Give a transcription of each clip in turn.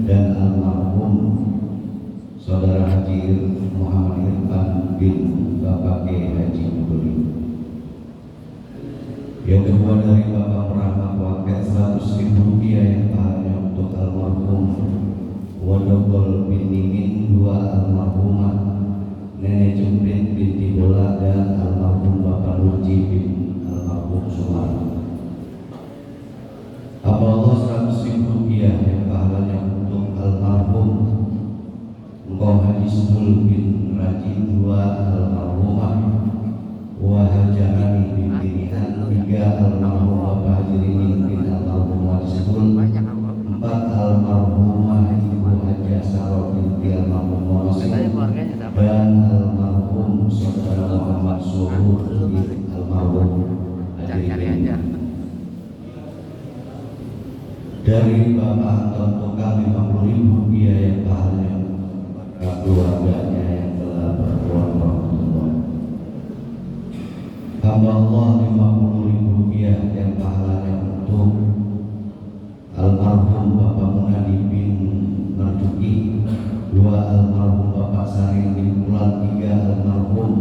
dan almarhum Saudara Haji Muhammad Irfan bin Bapak Kiai Haji Mudoli. Yang kedua dari Bapak Merahmat Wakil 100.000 rupiah yang pahalanya untuk almarhum Wadogol binti Min, dua almarhumah Nenek Jumrit binti Bola dan almarhum Bapak Nurji bin almarhum Sumar. Allah 100.000 rupiah yang pahalanya untuk almarhum Engkau Haji Sudul bin Rajin, dua almarhumah Wahajani bin Dinihan, tiga almarhum Bapak Haji Rini bin almarhum Haji Sudul, empat almarhumah Ibu Haji Sarah binti almarhum Monosik, dan almarhum Saudara Muhammad Suhur bin almarhum Haji Rini. Dari Bapak Anton Tukang 50.000 rupiah yang pahalanya keluarganya yang telah berbuat rahmatullah. Hamba Allah 50.000 rupiah yang pahalanya untuk almarhum Bapak Munadi bin Marjuki, dua almarhum Bapak Sari bin Pulan, tiga almarhum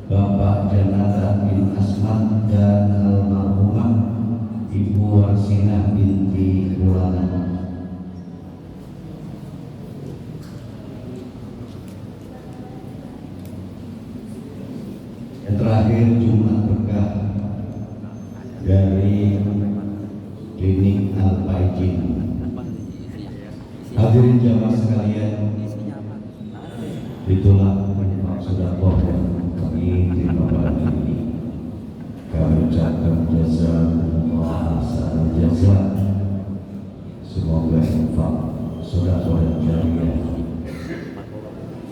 Bapak Janazah bin Asmat, dan almarhumah Ibu Warsinah binti Mulana. Yang terakhir Jumat berkah dari Klinik Al-Faijin. Hadirin jamaah sekalian, itulah sedekah yang kami terima pagi ini. Kami ucapkan jazakumullah khairan jazaa. Semoga infak sedekah yang jariah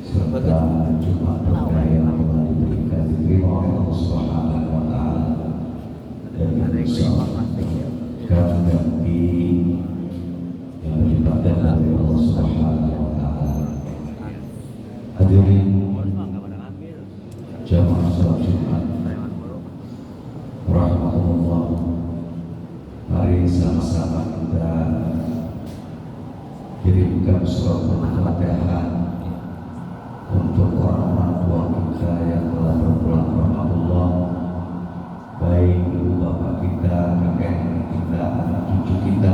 serta Jumat berkah yang telah diberikan diterima oleh Allah Subhanahu wa taala, dan insyaallah akan ganti yang dilibatkan oleh Allah Subhanahu wa taala. Hadirin jamaah salat Jumat rahmatullah, mari sama-sama kita kirimkan surat Al-Fatihah untuk orang-orang tua kita yang telah berpulang rahmatullah, baik ibu bapak kita, kakek nenek kita, anak cucu kita,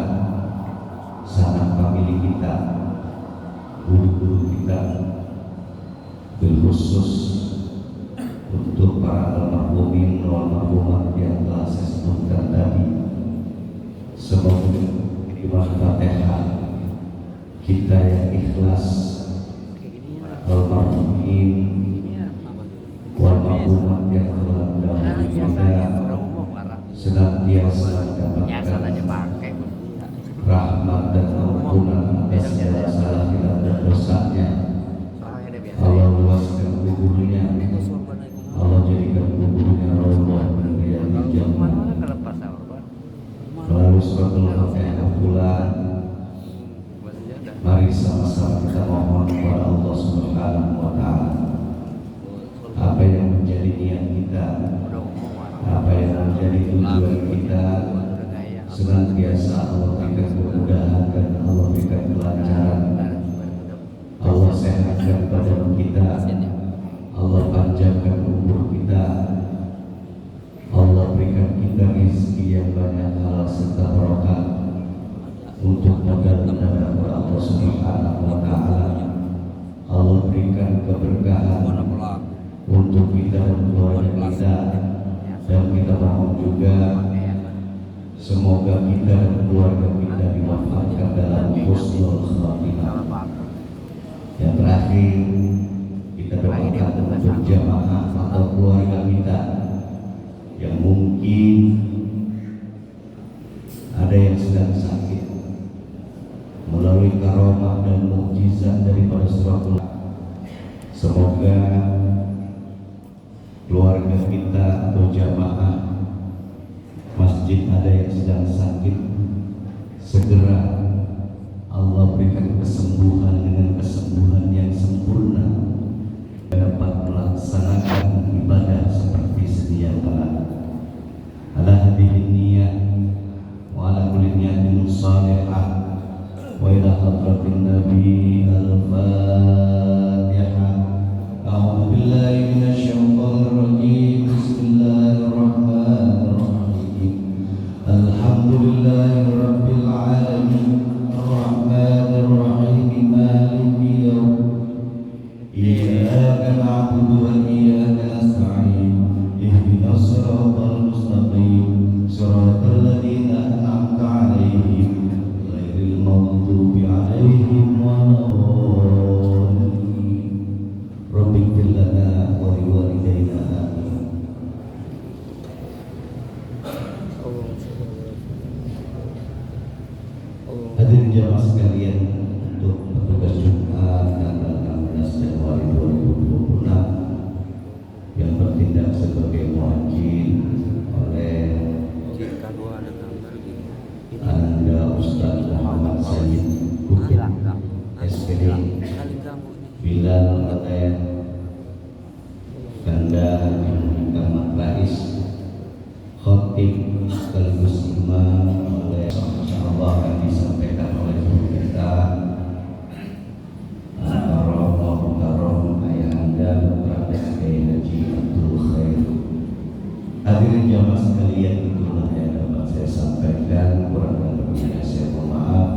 sanak famili kita, guru-guru kita, berkhusus untuk para almarhumin wal almarhumat yang telah saya sebutkan tadi. Semoga di Al-Fatihah kita yang ikhlas, almarhumin wal almarhumat yang telah dahulu kita senantiasa mendapatkan rahmat dan ampunan atas segala salah hilaf dan dosanya. Allah luaskan kuburnya, Allah jadikan kuburnya raudhah min riyadil jannah. Melalui surat Al-Fatihah pula, mari sama-sama kita mohon kepada Allah Subhanahu wa taala apa yang menjadi niat kita, apa yang menjadi tujuan kita, senantiasa Allah berikan kemudahan dan Allah berikan kelancaran. Allah sehatkan badan kita, Allah panjangkan umur kita, Allah berikan kita rezeki yang banyak halal serta barokah untuk modal kepada Allah Subhanahu wa taala. Allah berikan keberkahan untuk kita dan keluarga kita, dan kita mohon juga semoga kita dan keluarga kita diwafatkan dalam husnul khatimah. Yang terakhir, kita doakan untuk jamaah atau keluarga kita yang mungkin ada yang sedang sakit, melalui karomah dan mukjizat daripada surat. Semoga keluarga kita atau jamaah masjid ada yang sedang sakit, segera Allah berikan kesembuhan dengan kesembuhan yang sempurna, dapat melaksanakan ibadah seperti sedia kala. Ala hadhihi niyyah wa ala kulli niyatin salihah wa وإلى حضرة النبي الفاتحة. أعوذ بالله من الشيطان الرجيم. بسم الله الرحمن الرحيم. الحمد لله رب العالمين الرحمن الرحيم مالك يوم إياك نعبد وإياك نستعين اهدنا الصراط المستقيم صراط الذين أنعمت عليهم غير المغضوب عليهم ولا الضالين. رب اغفر لنا ولوالدينا آمين. Hadirin jamaah sekalian, untuk petugas Jumat tanggal 16 Januari 2026 yang bertindak sebagai muadzin oleh Anda Ustaz Muhammad Sayyid Bukit SPD, Bilal oleh Kanda Haji Muhammad Rais, Khotib sekaligus imam oleh insyaallah akan disampaikan oleh guru kita Al-Mukarram Ayahanda Bapak Kiai Haji Abdul Khair. Hadirin jamaah sekalian, itulah yang dapat saya sampaikan, kurang dan lebihnya saya mohon maaf.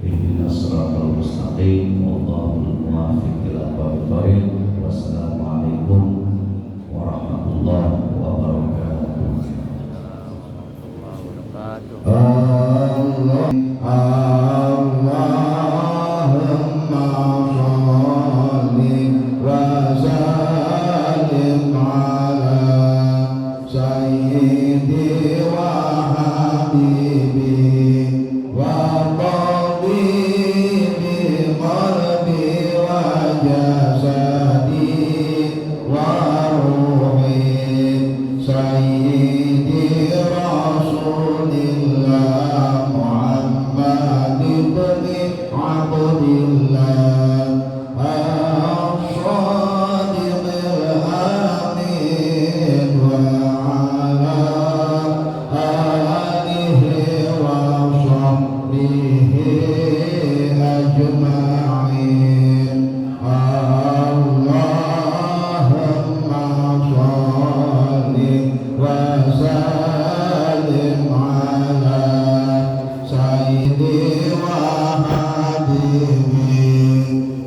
Ihdinas siratal mustaqim wallahul muwaffiq ila aqwamit thoriq. Wassalamualaikum warahmatullahi wabarakatuh. Allahumma sholli wa sallim ala sayyidi wa habibi wa tabibi qalbi wa jasadi wa ruhi sayyidi rasulillah Muhammad ibn Abdillah as-sadiq al-amin wa ala alihi wa sahbihi ajma'in. Allahumma sholli wa sallim ala sayyidi wa habibi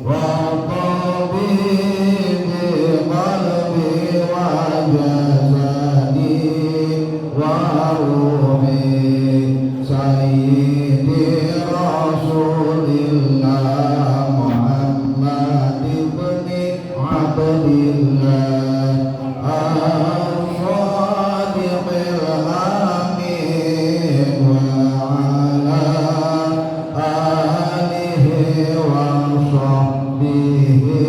wa tabibi qalbi wa jasadi wa ruhi sayyidi rasulillah Muhammad ibn Abdillah as-sadiq al-amin wa ala alihi wa sahbihi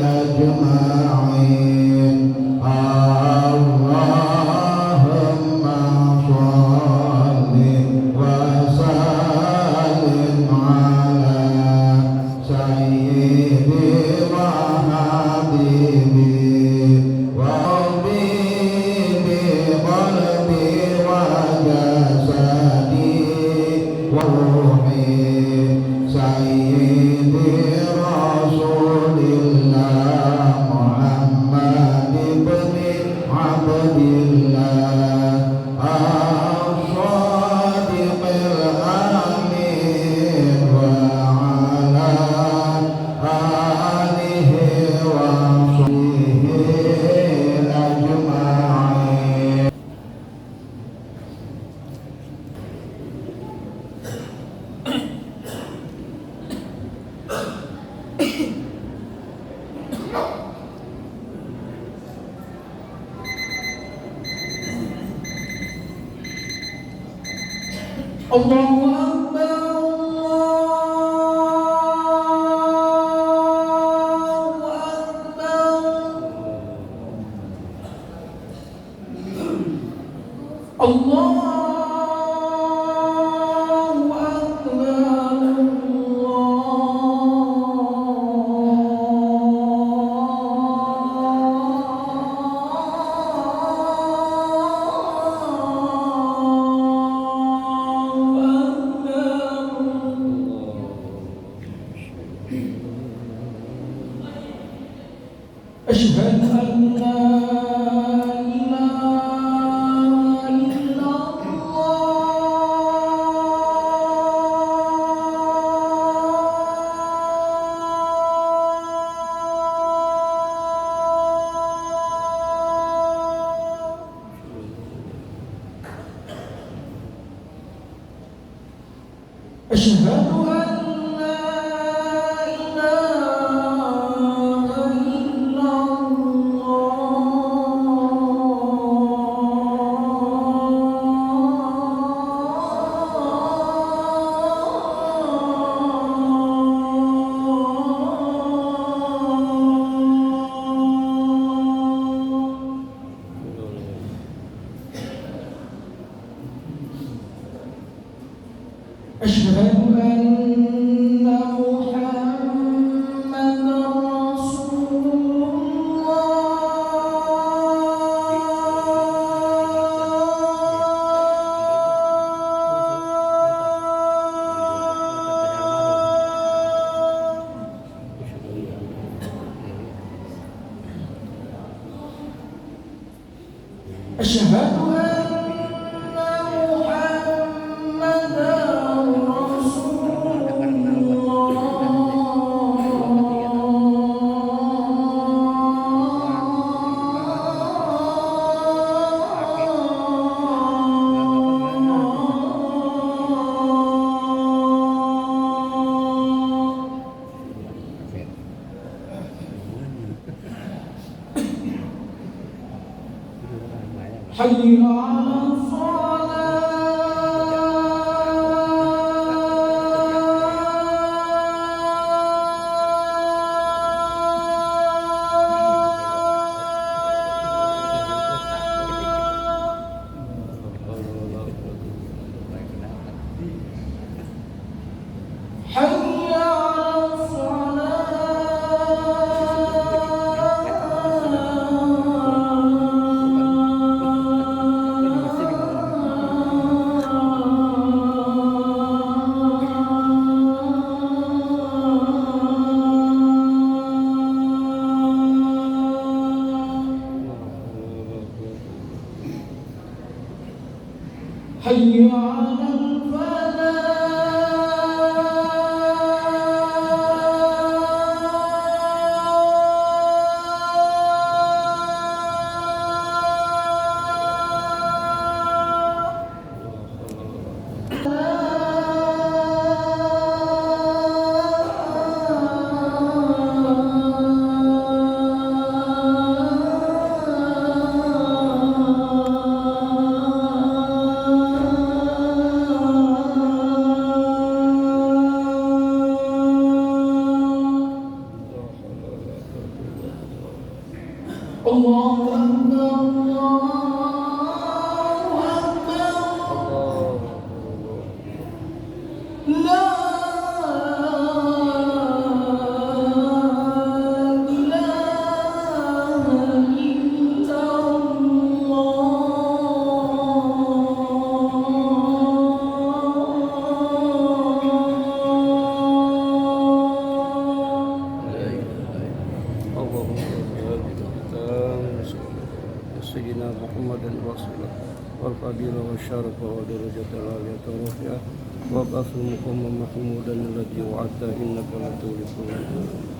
ajma'in. Allahumma sholli wa sallim ala sayyidi wa habibi wa tabibi qalbi wa jasadi wa ruhi sayyidi rasulillah Muhammad ibn Abdillah as-sadiq al-amin wa ala alihi wa sahbihi ajma'in. Allahu Akbar, Allahu Akbar, Allahu Akbar. أشهد أن لا إله إلا الله. أشهد أن أشهد أن محمدا رسول الله. أشهد أن حي على حي على الله أكبر الله أكبر لا إله إلا سيدنا محمد الوصل والفضيلة والشرف ودرجة العالية الرفيعة وابعث مقاما محمودا الذي وعدته إنك لتخلف الميعاد.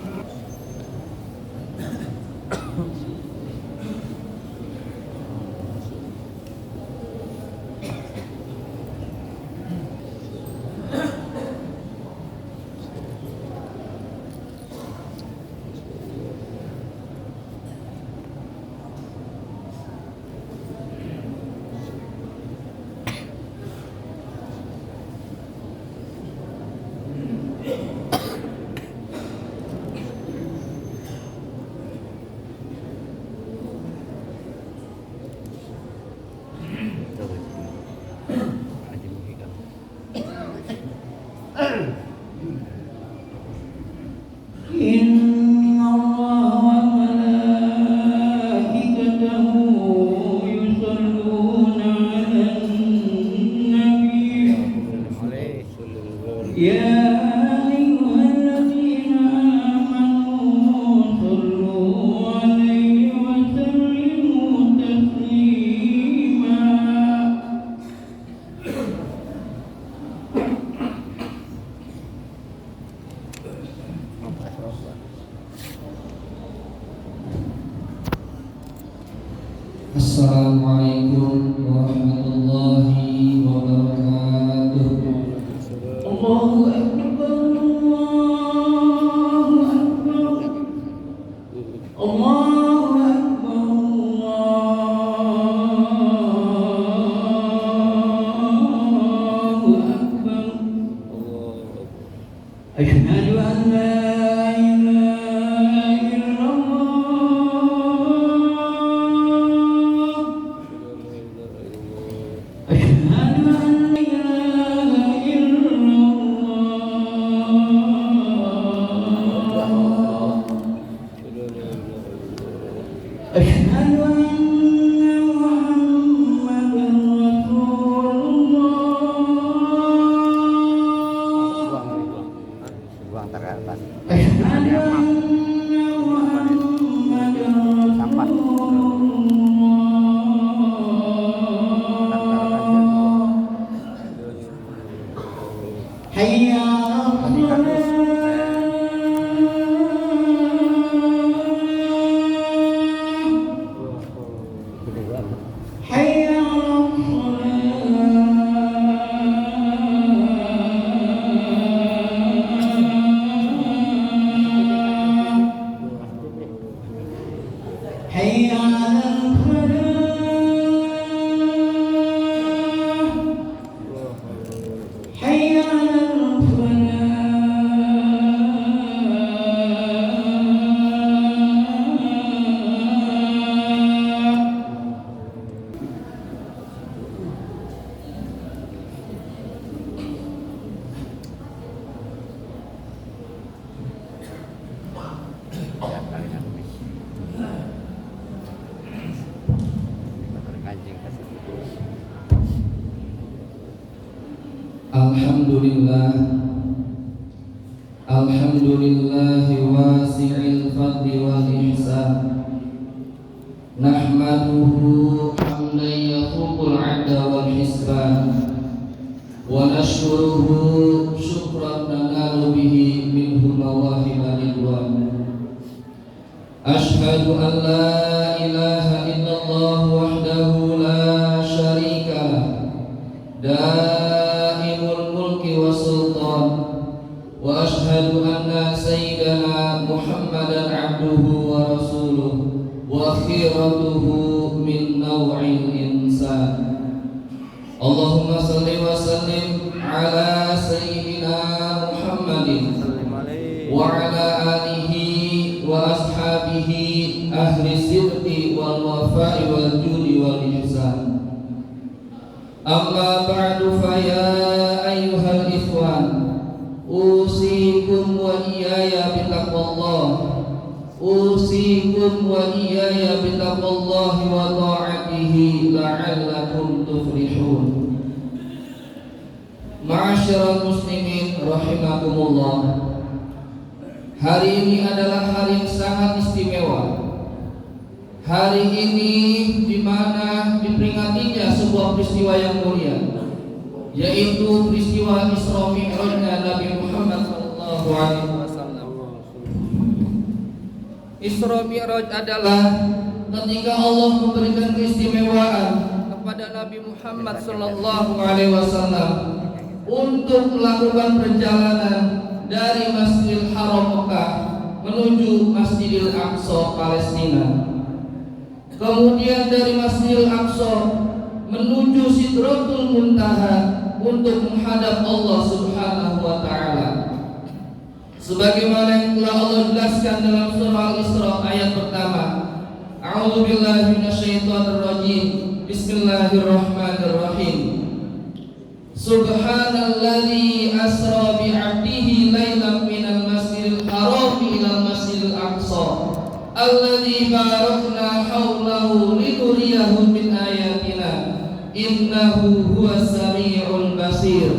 يا أيها الذين آمنوا صلوا عليه Assalamualaikum warahmatullahi wabarakatuh. Allahu Akbar, Allahu Akbar, Allahu Akbar, Allahu Akbar. Asyhadu an la Alhamdulillah, alhamdulillahi wasi'il fadli wal ihsan. Nahmaduhu hamdan yafuqul 'adda wal hisban, wa nashkuruhu syukran nanalu bihi minhu mawahib ridwan. Ashhadu an la ilaha illallah wahdahu la syarika lah, wa ashhadu anna sayyidana Muhammadan abduhu wa rasuluh wa akhiratuhu min naw'il insan. Allahumma salli wa sallim ala sayyidina Muhammadin wa ala alihi wa ashabihi ahli sidqi wal wafa'i wal judi wal ihsan. Amma ba'du, fa ya ayyuhal ikhwan, usikum wa iyaya bitaqwallah, usikum wa iyaya bitaqwallah wa ta'atihi la'allakum tuflihun. Ma'asyiral muslimin rahimakumullah, hari ini adalah hari yang sangat istimewa. Hari ini di mana diperingatinya sebuah peristiwa yang mulia, yaitu peristiwa Isra Mi'rajnya Nabi Muhammad SAW. Isra Mi'raj adalah ketika Allah memberikan keistimewaan kepada Nabi Muhammad SAW untuk melakukan perjalanan dari Masjidil Haram Mekah menuju Masjidil Aqsa Palestina. Kemudian dari Masjidil Aqsa menuju Sidratul Muntaha untuk menghadap Allah Subhanahu wa taala. Sebagaimana yang telah Allah jelaskan dalam surah Al-Isra ayat pertama. A'udzu billahi minasyaitonir rajim. Bismillahirrahmanirrahim. Subhanalladzi asra bi 'abdihi lailan minal masjidil haram ilal masjidil aqsa alladzi barakna haulahu linuriyahu min ayatina innahu huwas sami'ul basir.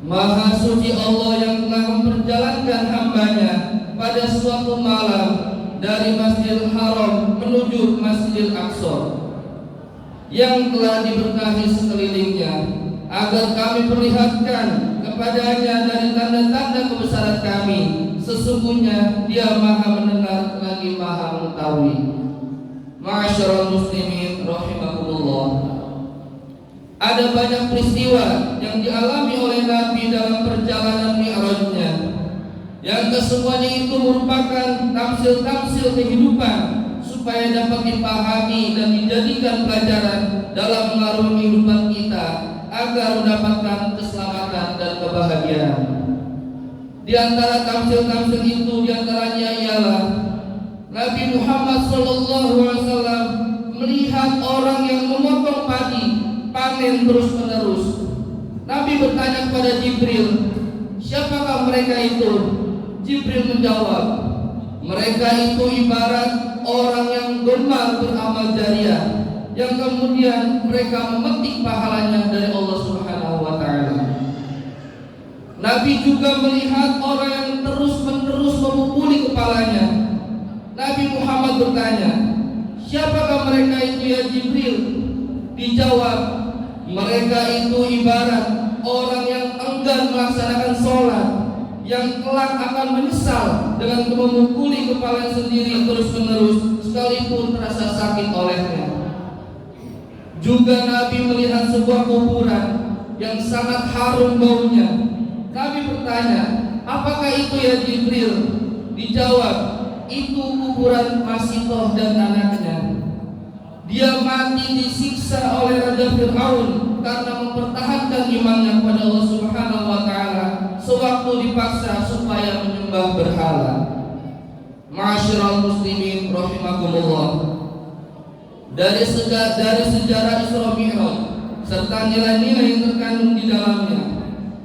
Maha suci Allah yang telah memperjalankan hambanya pada suatu malam dari Masjidil Haram menuju Masjidil Aqsa yang telah diberkahi sekelilingnya, agar kami perlihatkan kepadanya dari tanda-tanda kebesaran kami. Sesungguhnya Dia Maha mendengar lagi Maha mengetahui. Ma'asyiral muslimin rahimakumullah. Ada banyak peristiwa yang dialami oleh Nabi dalam perjalanan Mi'rajnya, yang kesemuanya itu merupakan tamsil-tamsil kehidupan supaya dapat dipahami dan dijadikan pelajaran dalam mengarungi kehidupan kita agar mendapatkan keselamatan dan kebahagiaan. Di antara tamsil-tamsil itu diantaranya ialah Nabi Muhammad SAW melihat orang yang memotong padi panen terus-menerus. Nabi bertanya kepada Jibril, siapakah mereka itu? Jibril menjawab, mereka itu ibarat orang yang gemar beramal jariah, yang kemudian mereka memetik pahalanya dari Allah Subhanahu wa Ta'ala. Nabi juga melihat orang yang terus-menerus memukuli kepalanya. Nabi Muhammad bertanya, siapakah mereka itu ya Jibril? Dijawab, mereka itu ibarat orang yang enggan melaksanakan sholat, yang kelak akan menyesal dengan memukuli kepala sendiri terus-menerus sekalipun terasa sakit olehnya. Juga Nabi melihat sebuah kuburan yang sangat harum baunya. Nabi bertanya, apakah itu ya Jibril? Dijawab, itu kuburan Masitoh dan anaknya. Dia mati disiksa oleh Raja Fir'aun karena mempertahankan imannya kepada Allah Subhanahu wa Ta'ala sewaktu dipaksa supaya menyembah berhala. Ma'asyiral muslimin rahimakumullah. Dari sejarah Isra Mi'raj serta nilai-nilai yang terkandung di dalamnya,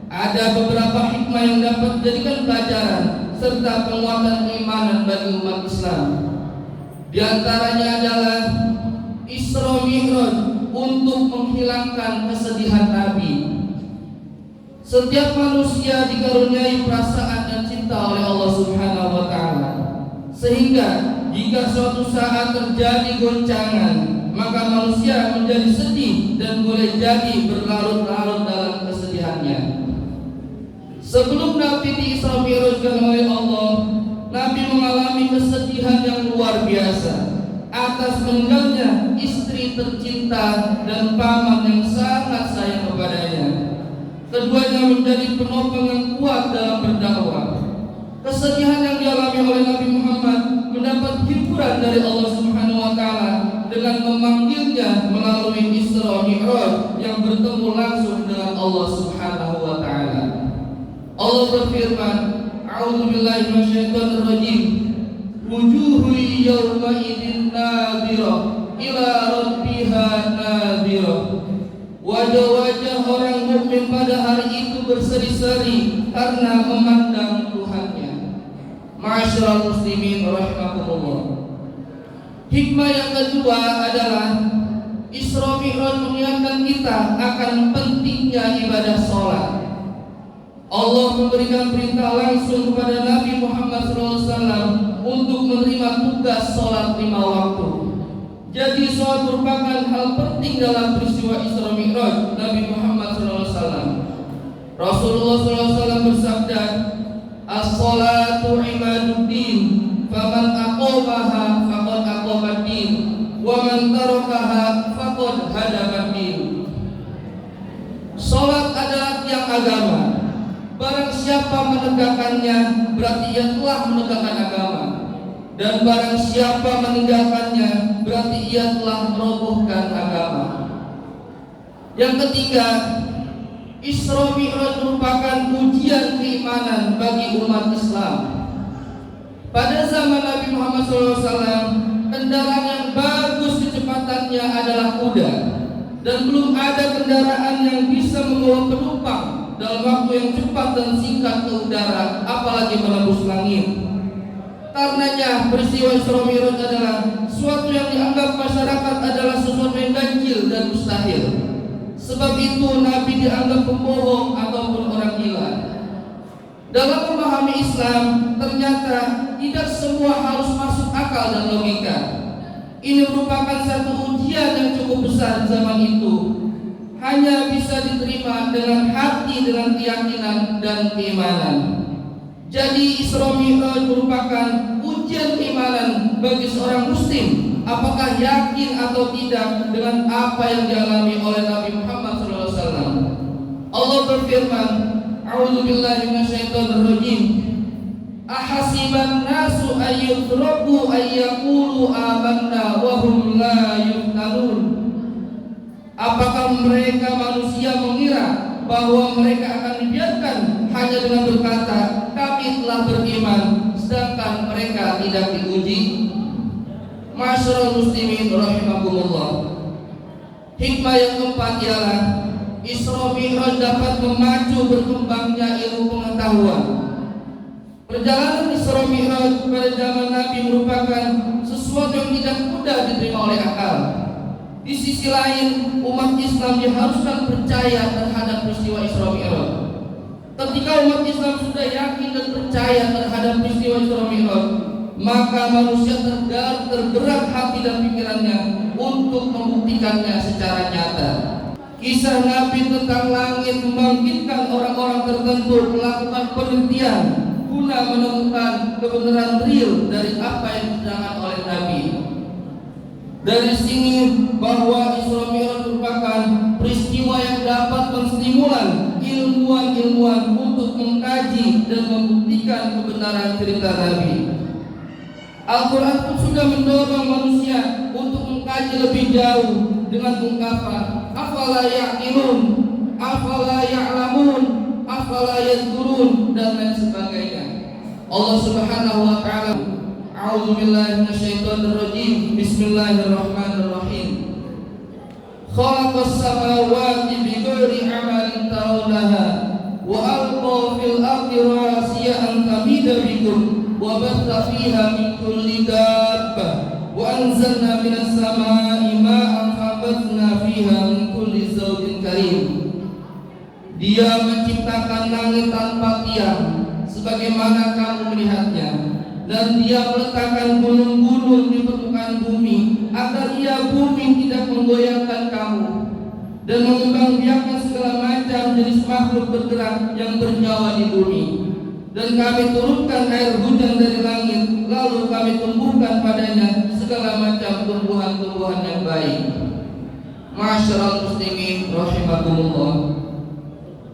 ada beberapa hikmah yang dapat dijadikan pelajaran serta penguatan keimanan bagi umat Islam. Di antaranya adalah Isra Mi'raj untuk menghilangkan kesedihan Nabi. Setiap manusia dikaruniai perasaan dan cinta oleh Allah Subhanahu wa Ta'ala, sehingga jika suatu saat terjadi goncangan, maka manusia menjadi sedih dan boleh jadi berlarut-larut dalam kesedihannya. Sebelum Nabi di Isra Mi'rajkan oleh Allah, Nabi mengalami kesedihan yang luar biasa atas meninggalnya istri tercinta dan paman yang sangat sayang kepadanya. Keduanya menjadi penopang yang kuat dalam berdakwah. Kesedihan yang dialami oleh Nabi Muhammad mendapat hiburan dari Allah Subhanahu wa Ta'ala dengan memanggilnya melalui Isra Mi'raj yang bertemu langsung dengan Allah Subhanahu wa Ta'ala. Allah berfirman, A'udzubillahi minasyaitonir rajim. Wujuhu yawma idzin nadhirah ila rabbiha nadhirah. Wajah-wajah orang mukmin pada hari itu berseri-seri karena memandang Tuhannya. Ma'asyiral muslimin rahimakumullah. Hikmah yang kedua adalah Isra Mi'raj mengingatkan kita akan pentingnya ibadah sholat. Allah memberikan perintah langsung kepada Nabi Muhammad SAW untuk menerima tugas sholat 5 waktu. Jadi sholat merupakan hal penting dalam peristiwa Isra Mi'raj Nabi Muhammad SAW. Rasulullah SAW bersabda, as-salatu imaduddin, faman aqamaha faqad aqamaddin, wa man tarakaha faqad hadamaddin. Sholat adalah tiang agama. Barang siapa menegakkannya berarti ia telah menegakkan agama, dan barang siapa meninggalkannya berarti ia telah merobohkan agama. Yang ketiga, Isra Mi'raj merupakan ujian keimanan bagi umat Islam. Pada zaman Nabi Muhammad SAW, kendaraan yang bagus kecepatannya adalah kuda, dan belum ada kendaraan yang bisa membawa penumpang dalam waktu yang cepat dan singkat ke udara, apalagi menembus langit. Karenanya peristiwa Isra Mi'raj adalah suatu yang dianggap masyarakat adalah sesuatu yang ganjil dan mustahil. Sebab itu Nabi dianggap pembohong ataupun orang gila. Dalam memahami Islam, ternyata tidak semua harus masuk akal dan logika. Ini merupakan satu ujian yang cukup besar zaman itu. Hanya bisa diterima dengan hati, dengan keyakinan dan keimanan. Jadi Isra Mi'raj merupakan ujian keimanan bagi seorang muslim apakah yakin atau tidak dengan apa yang dialami oleh Nabi Muhammad SAW. Allah berfirman, A'udzubillahi minasyaitonirrajim. Ahasiban nasu ayyutraku ayyaqulu amanna wa hum la yuftanun. Apakah mereka manusia mengira bahwa mereka akan dibiarkan hanya dengan berkata kami telah beriman, sedangkan mereka tidak diuji? Masyarul muslimin rahimakumullah. Hikmah yang keempat ialah Isra Mi'raj dapat memacu berkembangnya ilmu pengetahuan. Perjalanan Isra Mi'raj pada zaman Nabi merupakan sesuatu yang tidak mudah diterima oleh akal. Di sisi lain, umat Islam diharuskan percaya terhadap peristiwa Isra Mi'raj. Ketika umat Islam sudah yakin dan percaya terhadap peristiwa Isra Mi'raj, maka manusia tergerak hati dan pikirannya untuk membuktikannya secara nyata. Kisah Nabi tentang langit membangkitkan orang-orang tertentu melakukan penelitian guna menemukan kebenaran real dari apa yang diterangkan oleh Nabi. Dari sini bahwa Isra Mi'raj merupakan peristiwa yang dapat menstimulan ilmuwan-ilmuwan untuk mengkaji dan membuktikan kebenaran cerita Nabi. Al-Quran pun sudah mendorong manusia untuk mengkaji lebih jauh dengan ungkapan afala ya'qilun, afala ya'lamun, afala yadhkurun, dan lain sebagainya. Allah Subhanahu wa ta'ala, A'udzubillahi minasyaitonirrajim. Bismillahirrahmanirrahim. Khalaqas samawati bighairi 'amalin tarawnaha wa alqa fil ardi rawasiya an tamida bikum wa batha fiha min kulli dabbah wa anzalna minas samaa'i ma'an fabatna fiha min kulli zawjin karim. Dia menciptakan langit tanpa tiang sebagaimana kamu melihatnya, dan Dia meletakkan gunung-gunung di permukaan bumi agar bumi tidak menggoyangkan kamu, dan mengembangbiakkan segala macam jenis makhluk bergerak yang bernyawa di bumi. Dan kami turunkan air hujan dari langit, lalu kami tumbuhkan padanya segala macam tumbuhan-tumbuhan yang baik. Masyarul muslimin rahimakumullah.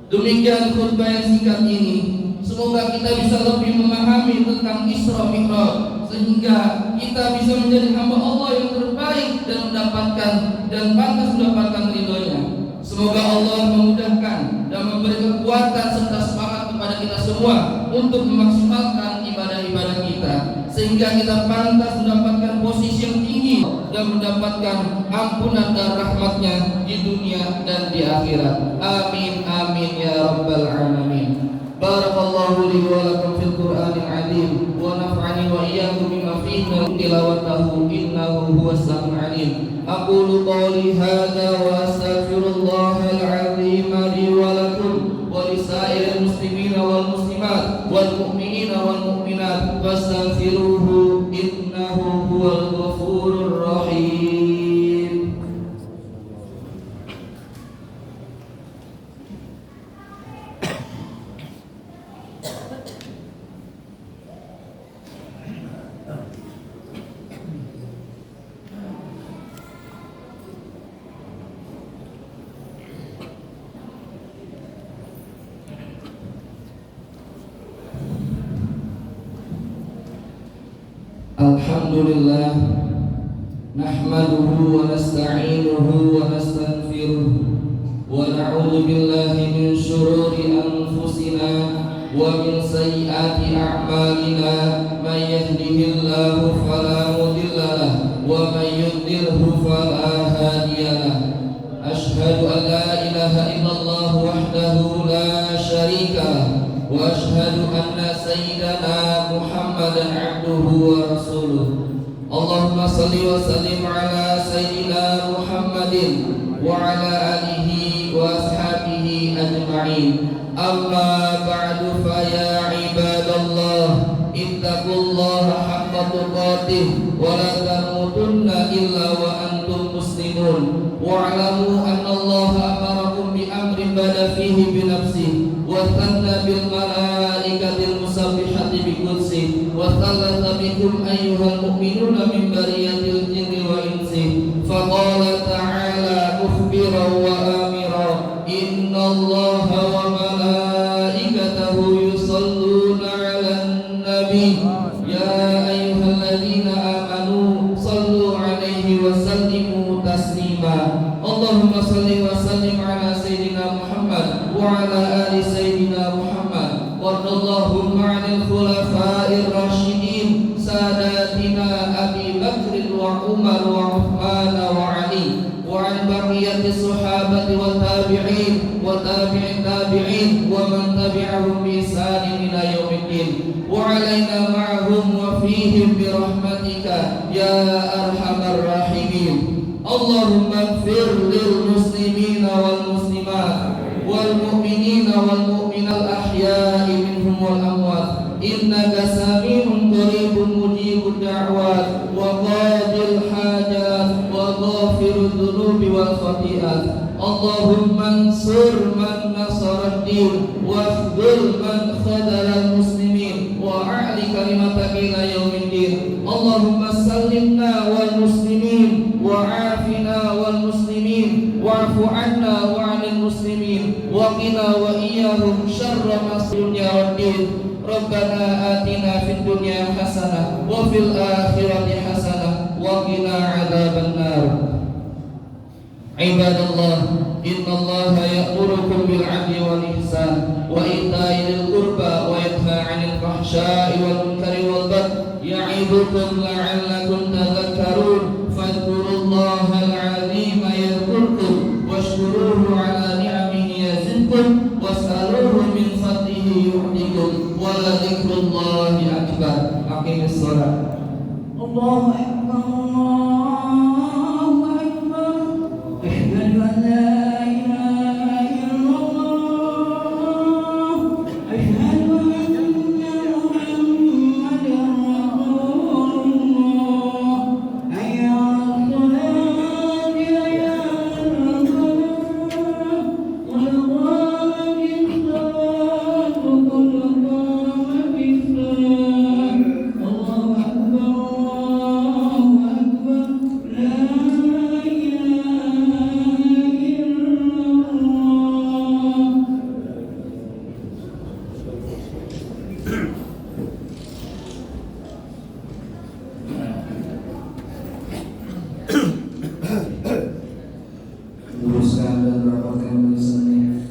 Demikian khutbah yang singkat ini. Semoga kita bisa lebih memahami tentang Isra Mi'raj, sehingga kita bisa menjadi hamba Allah yang terbaik dan mendapatkan dan pantas mendapatkan ridhonya. Semoga Allah memudahkan dan memberi kekuatan serta semangat kepada kita semua untuk memaksimalkan ibadah-ibadah kita, sehingga kita pantas mendapatkan posisi yang tinggi dan mendapatkan ampunan dan rahmatnya di dunia dan di akhirat. Amin amin ya rabbal alamin. Barakallahu li wa lakum fil Qur'anil 'azim wa naf'ani wa iyyakum bima fihi min tilawatihi innahu huwas samiul 'alim. Aqulu qawli hadza wa astaghfirullahal 'azim li wa lakum wa li sa'iril muslimina wal muslimat wal mu'minina wal mu'minat fastaghfiruhu innahu huwal ghafurur rahim. Alhamdulillah, nahmaduhu wa nasta'inuhu wa nastaghfiruh wa na'udzu billahi min shururi anfusina wa min sayyiati a'malina. May yahdihillahu fala mudilla lahu wa may yudlilhu fala hadiya lahu. Ashhadu an la ilaha illallah wahdahu la syarika lahu wa ashhadu anna sayyidana Muhammadan abduhu wa rasuluh. Allahumma salli wa sallim ala sayyidina Muhammadin wa ala alihi wa ashabihi ajma'in. Amma ba'du fa ya ibadallah ittaqullaha haqqa tuqatih wa la tamutunna illa wa antum muslimun. Wa'lamu anna Allah amarakum bi amrin bada fihi bi nafsihi wa thanna bil malaikatil musabbihati bi qudsi wa thalatha bikum ayyuhal mu'minuna min bariyatil jinni اللهم عن الخلفاء الراشدين ساداتنا أبي بكر وعمر وعثمان وعلي وعن بقية الصحابة والتابعين وتابع التابعين ومن تبعهم بإحسان إلى يوم الدين وعلينا معهم وفيهم برحمتك يا أرحم الراحمين. اللهم اغفر للمسلمين والمسلمات والمؤمنين والمؤمنات الأحياء منهم والأموات إنك سميع قريب مجيب الدعوات وقاضي الحاجات وغافر الذنوب والخطيئات. اللهم انصر من نصر الدين واخذل من خذل المسلمين وأعل كلمتك إلى يوم الدين. اللهم سلمنا والمسلمين وعافنا والمسلمين واعف عنا وعن المسلمين وقنا وإياهم شر ما الدنيا والدين. ربنا آتنا في الدنيا حسنة وفي الآخرة حسنة وقنا عذاب النار. عباد الله إن الله يأمركم بالعدل والإحسان وإيتاء ذي القربى وينهى عن الفحشاء والمنكر والبغي يعظكم لعلكم تذكرون. فاذكروا الله العظيم يذكركم واشكروه على نعمه يزدكم واسألوه من فضله يؤتكم ولذكر الله أكبر. أقم الصلاة. الله أكبر الله أكبر أشهد أن لا إله إلا الله أشهد أن محمدا رسول الله حي على الصلاة حي على الفلاح قد قامت الصلاة قد قامت الصلاة. الله أكبر الله أكبر لا إله إلا الله. Luruskan dan rapatkan lisannya.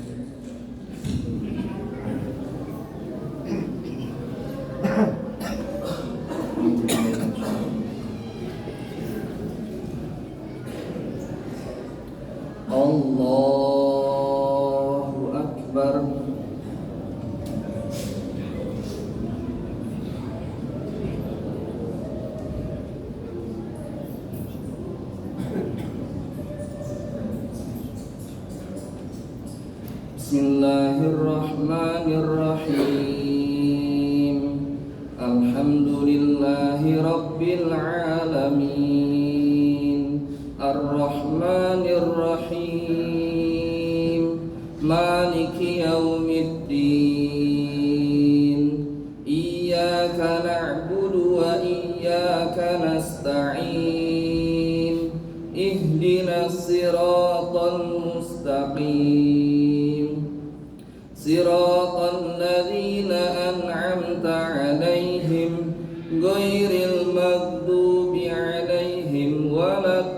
Allahu Akbar. Bismillahirrahmanirrahim. Alhamdulillahi Rabbil alamin. Ar-Rahmanir-Rahim. Maliki yaumiddin. Iyyaka na'budu wa iyyaka nasta'in. Ihdinas siratal mustaqim. Siratal ladzina an'amta 'alaihim ghairil maghdubi 'alaihim waladdallin.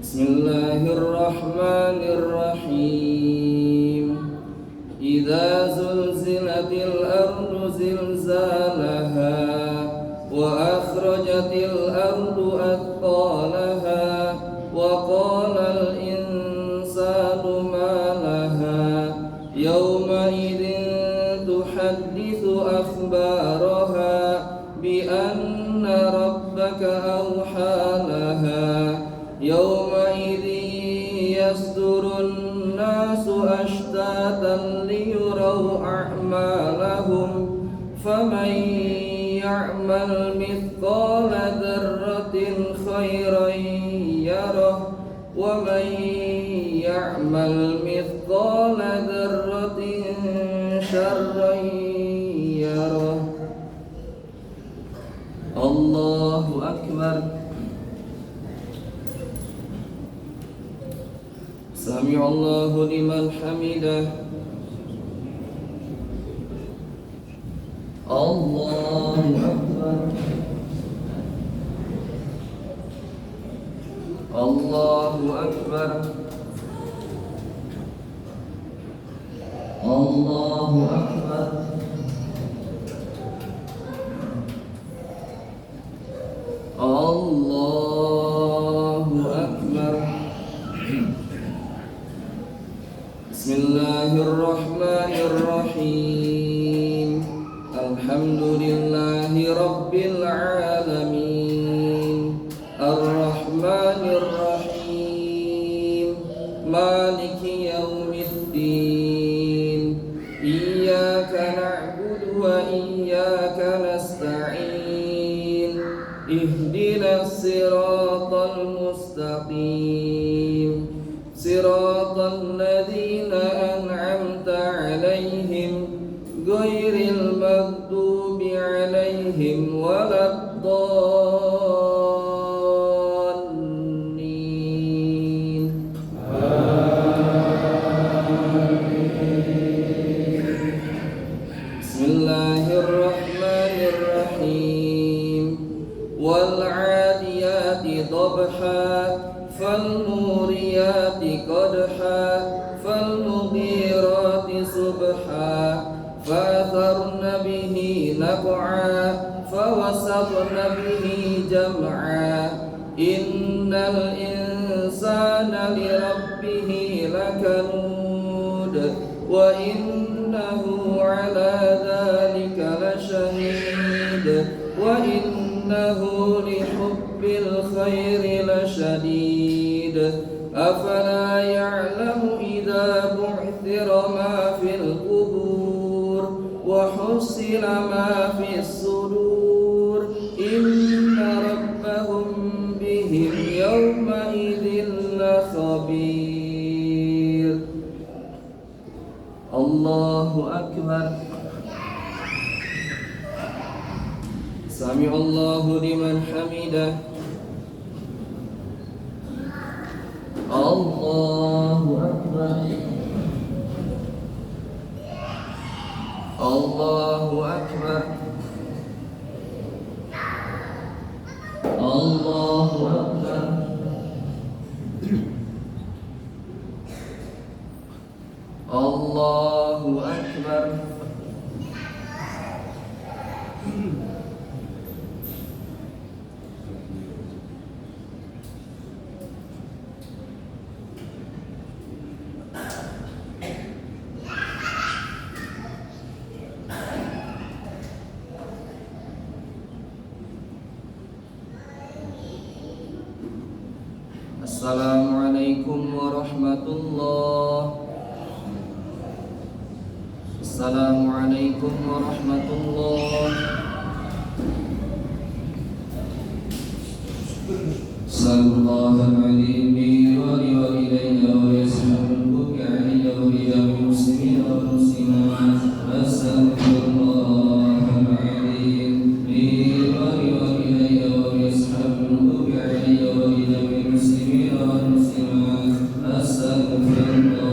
Bismillahirrahmanirrahim. Idza zulzilatil ardu zilzalaha wa akhrajatil ardu athqalaha wa qala al insanu ma laha yawma idzin tuhaddithu akhbaraha bi anna rabbaka awha laha yawma idzin yasdurun nasu ashtatan liyuraw a'malahum faman ya'mal mithqala dzarratin khairan yarah wa man ya'mal mithqala dzarratin syarran yarah. Allahu Akbar. Sami'allahu liman hamidah. Allahu Akbar. Allahu Akbar. Allahu Akbar. Allahu Akbar. Bismillahirrahmanirrahim. Alhamdulillahi Rabbil alamin. Ar-Rahmanir Rahim. Maliki yaumiddin. Iyyaka na'budu wa iyyaka nasta'in. Ihdinas siratal mustaqim. Siratal ladzina an'amta 'alaihim ghairil maghdubi 'alaihim waladdallin. Bismillahirrahmanirrahim. Wal 'adiyati dhabha فالموريات قدحا فالمغيرات صبحا فأثرن به نقعا فوسطن به جمعا إن الإنسان لربه لكنود وإنه على ذلك لشهيد وإنه لحب الخير لشديد أفلا يعلم إذا بعثر ما في القبور وحصل ما في الصدور إن ربهم بهم يومئذ لخبير. الله أكبر. سمع الله لمن حمده. الله أكبر. الله أكبر. الله أكبر. الله أكبر. Assalamualaikum warahmatullahi. Assalamualaikum warahmatullahi. Sallallahu alaihi wa ilayhi wa yashabuhu alayhi wa jami'il muslimin wal muslimat. Assalamualaikum wa ilayhi wa yashabuhu alayhi wa jami'il muslimin wal muslimat. Assalamualaikum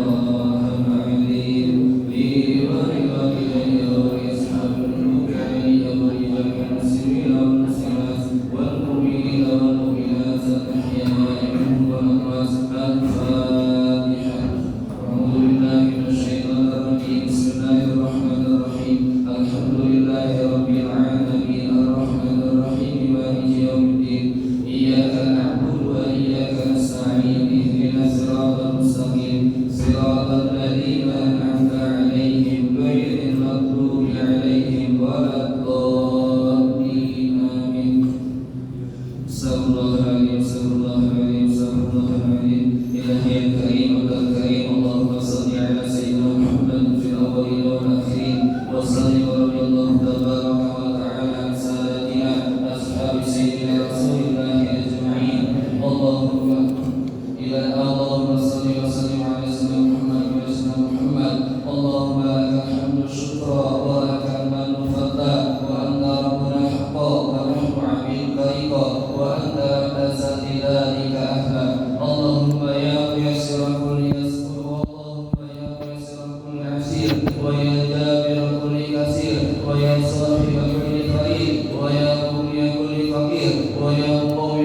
ويا صاحب كل خير ويا مغني كل فقير ويا قوم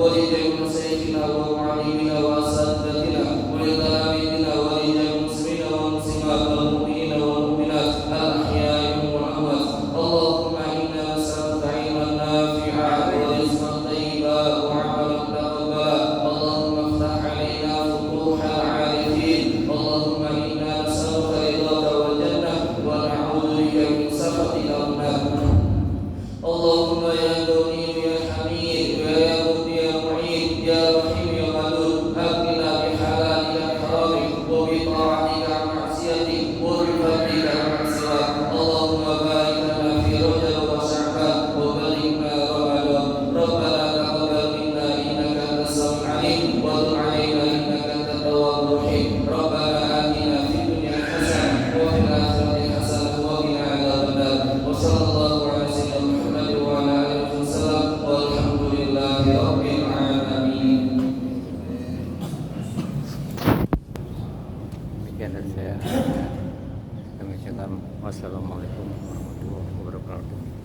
ولجميع مشايخنا ومعلمينا وأساتذتنا ولتلاميذنا ولجميع المسلمين والمسلمات والمؤمنين والمؤمنات الأحياء والأموات. اللهم إنا نسألك علما نافعا ورزقا طيبا وعملا متقبلا. اللهم افتح علينا فتوح العارفين. اللهم إنا نسألك رضاك والجنة ونعوذ بك من سخطك والنار. اللهم يا غني يا حميد يا مغني يا معين يا رحيم يا ودود أغننا بحلالك عن حرامك وبطاعتك عن معصيتك وبفضلك عن سواك. اللهم بارك لنا في رجب وشعبان وبلغنا رمضان. ربنا تقبل منا إنك أنت السميع العليم وتب علينا إنك أنت التواب الرحيم. ربنا آتنا في الدنيا حسنة وفي الآخرة حسنة وقنا عذاب النار. وصلى الله على سيدنا محمد وعلى آله وسلم والحمد لله رب العالمين. Demikian dari saya. Kami ucapkan wassalamualaikum warahmatullahi wabarakatuh.